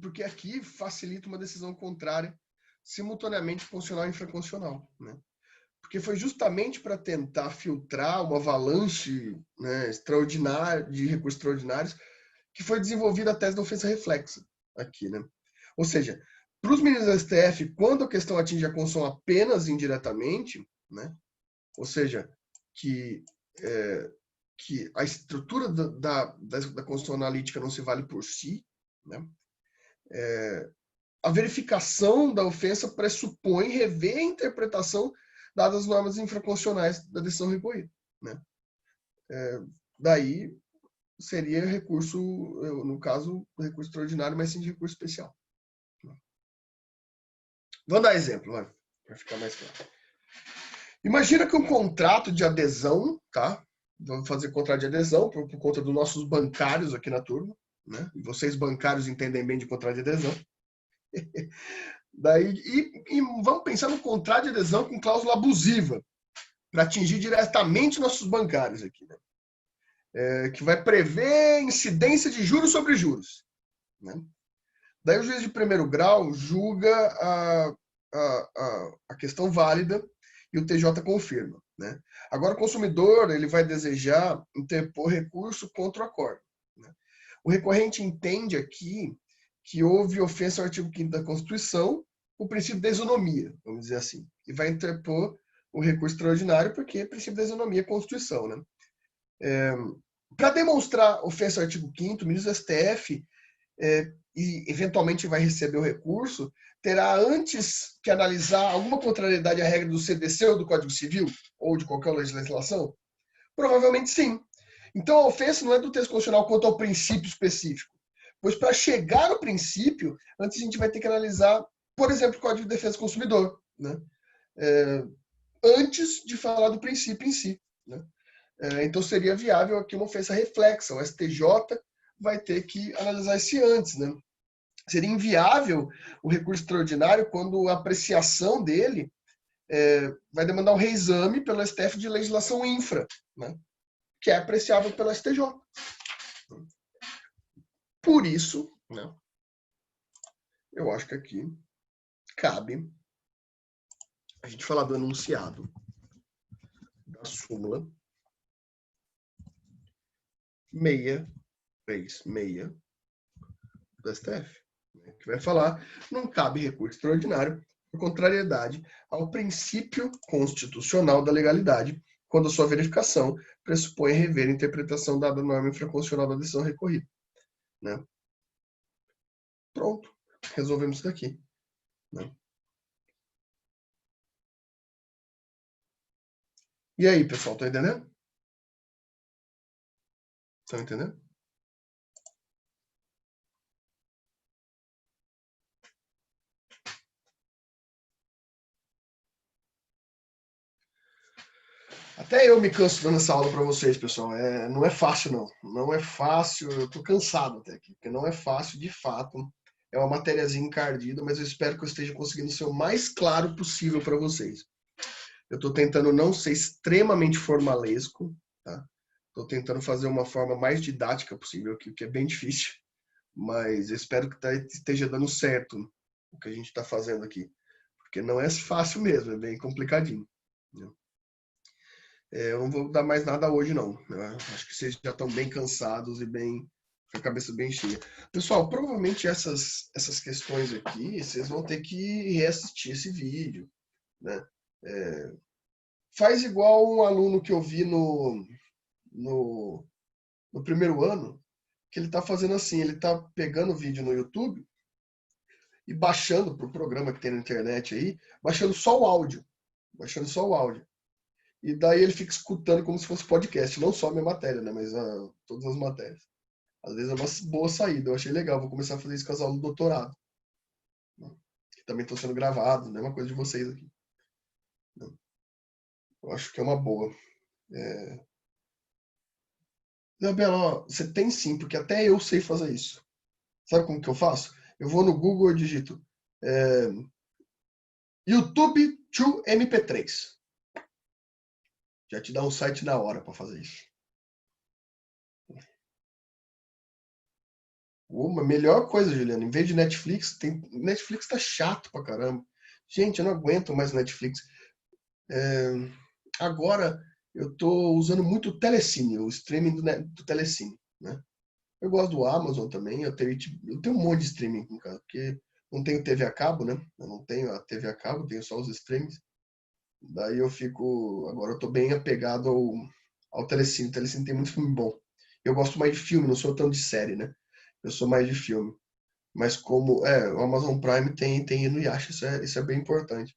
S1: Porque aqui facilita uma decisão contrária simultaneamente constitucional e infraconstitucional, né? Porque foi justamente para tentar filtrar uma avalanche, né, extraordinária de recursos extraordinários que foi desenvolvida a tese da ofensa reflexa aqui, né? Ou seja, para os ministros do STF, quando a questão atinge a Constituição apenas indiretamente, né? Ou seja, que a estrutura da Constituição analítica não se vale por si, né? A verificação da ofensa pressupõe rever a interpretação dadas as normas infraconstitucionais da decisão recorrida. Né? Daí seria recurso, no caso, recurso extraordinário, mas sim de recurso especial. Vamos dar exemplo, para ficar mais claro. Imagina que um contrato de adesão, tá? Vamos fazer contrato de adesão por conta dos nossos bancários aqui na turma, né? E vocês bancários entendem bem de contrato de adesão. Daí, e vamos pensar no contrato de adesão com cláusula abusiva, para atingir diretamente nossos bancários aqui, né? Que vai prever incidência de juros sobre juros. Né? Daí o juiz de primeiro grau julga a questão válida e o TJ confirma. Né? Agora o consumidor ele vai desejar interpor recurso contra o acordo. Né? O recorrente entende aqui que houve ofensa ao artigo 5º da Constituição, o princípio da isonomia, vamos dizer assim, e vai interpor o recurso extraordinário porque é princípio da isonomia é Constituição. Né? Para demonstrar ofensa ao artigo 5º, o ministro do STF, e eventualmente vai receber o recurso, terá antes que analisar alguma contrariedade à regra do CDC ou do Código Civil, ou de qualquer legislação? Provavelmente sim. Então a ofensa não é do texto constitucional quanto ao princípio específico, pois para chegar no princípio, antes a gente vai ter que analisar, por exemplo, o Código de Defesa do Consumidor, né? Antes de falar do princípio em si. Né? Então seria viável aqui uma ofensa reflexa. O STJ vai ter que analisar esse antes. Né? Seria inviável o recurso extraordinário quando a apreciação dele vai demandar um reexame pelo STF de legislação infra, né? Que é apreciável pelo STJ. Por isso, né, eu acho que aqui cabe a gente falar do enunciado da súmula 636 do STF, né, que vai falar não cabe recurso extraordinário por contrariedade ao princípio constitucional da legalidade, quando a sua verificação pressupõe rever a interpretação dada à norma infraconstitucional da decisão recorrida. Né? Pronto, resolvemos isso daqui. Né? E aí, pessoal, tá entendendo? Estão entendendo? Até eu me canso dando essa aula para vocês, pessoal. Não é fácil, não. Não é fácil. Eu tô cansado até aqui, porque não é fácil, de fato. É uma matériazinha encardida, mas eu espero que eu esteja conseguindo ser o mais claro possível para vocês. Eu estou tentando não ser extremamente formalesco, tá? Estou tentando fazer uma forma mais didática possível, que é bem difícil, mas eu espero que esteja dando certo o que a gente está fazendo aqui, porque não é fácil mesmo, é bem complicadinho, né? Eu não vou dar mais nada hoje, não. Eu acho que vocês já estão bem cansados e bem com a cabeça bem cheia. Pessoal, provavelmente essas questões aqui, vocês vão ter que reassistir esse vídeo, né? Faz igual um aluno que eu vi no, no primeiro ano, que ele está fazendo assim, ele está pegando o vídeo no YouTube e baixando para o programa que tem na internet aí, baixando só o áudio. Baixando só o áudio. E daí ele fica escutando como se fosse podcast, não só a minha matéria, né, mas todas as matérias. Às vezes é uma boa saída, eu achei legal, vou começar a fazer isso com as aulas do doutorado, né, que também estão sendo gravados, né, uma coisa de vocês aqui, né. Eu acho que é uma boa. Isabela, ó, você tem sim, porque até eu sei fazer isso. Sabe como que eu faço? Eu vou no Google e digito é, YouTube to MP3. Já te dá um site na hora para fazer isso. Uma melhor coisa, Juliana, em vez de Netflix, Netflix tá chato pra caramba. Gente, eu não aguento mais Netflix. É, Agora eu tô usando muito o Telecine, o streaming do Telecine, né? Eu gosto do Amazon também, eu tenho um monte de streaming aqui em casa, porque não tenho TV a cabo, né? Eu não tenho a TV a cabo, tenho só os streamings. Daí agora eu tô bem apegado ao Telecine. O Telecine tem muito filme bom. Eu gosto mais de filme, não sou tanto de série, né? Eu sou mais de filme. Mas o Amazon Prime tem Inuyasha, isso é bem importante.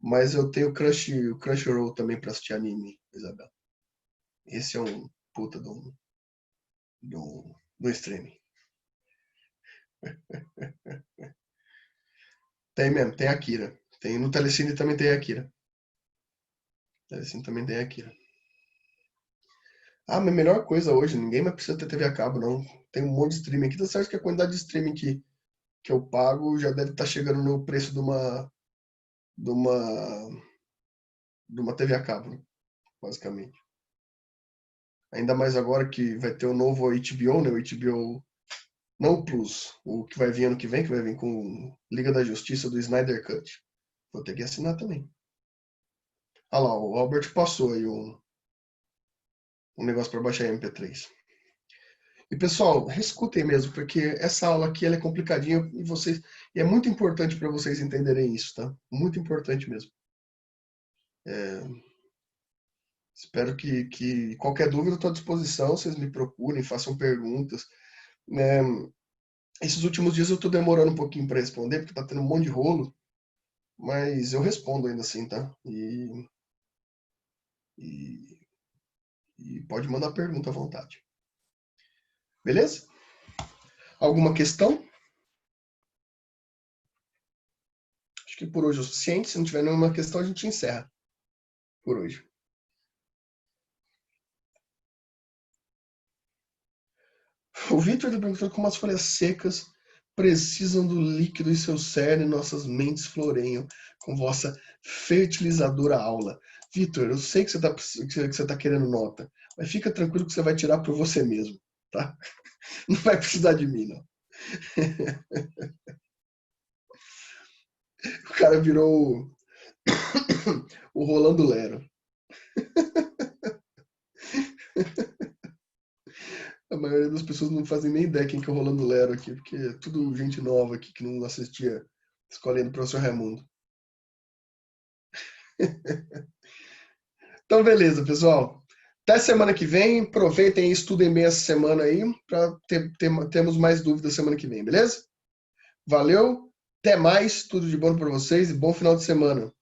S1: Mas eu tenho o Crunchyroll também pra assistir anime, Isabel. Esse é um puta do streaming. Tem mesmo, tem Akira. No Telecine também tem Akira. Telecine também tem Akira. Ah, mas a melhor coisa hoje, ninguém mais precisa ter TV a cabo, não. Tem um monte de streaming aqui. Tá certo que a quantidade de streaming que eu pago já deve estar chegando no preço de uma, de uma TV a cabo, né? Basicamente. Ainda mais agora que vai ter o novo HBO, né? O HBO, não o Plus, o que vai vir ano que vem, que vai vir com Liga da Justiça do Snyder Cut. Vou ter que assinar também. Ah lá, o Albert passou aí um negócio para baixar MP3. E pessoal, escutem mesmo, porque essa aula aqui ela é complicadinha e é muito importante para vocês entenderem isso, tá? Muito importante mesmo. Espero que qualquer dúvida eu estou à disposição, vocês me procurem, façam perguntas, né? Esses últimos dias eu estou demorando um pouquinho para responder, porque está tendo um monte de rolo, mas eu respondo ainda assim, tá? E, e pode mandar pergunta à vontade. Beleza? Alguma questão? Acho que por hoje é o suficiente. Se não tiver nenhuma questão, a gente encerra por hoje. O Victor está perguntando como as folhas secas precisam do líquido em seu cérebro e nossas mentes floreiam com vossa fertilizadora aula. Victor, eu sei que você está querendo nota, mas fica tranquilo que você vai tirar por você mesmo, tá? Não vai precisar de mim, não. O cara virou o Rolando Lero. A maioria das pessoas não fazem nem ideia quem que é o Rolando Lero aqui, porque é tudo gente nova aqui que não assistia Escolinha do Professor Raimundo. Então, beleza, pessoal. Até semana que vem. Aproveitem e estudem bem essa semana aí, para termos mais dúvidas semana que vem, beleza? Valeu, até mais, tudo de bom para vocês e bom final de semana.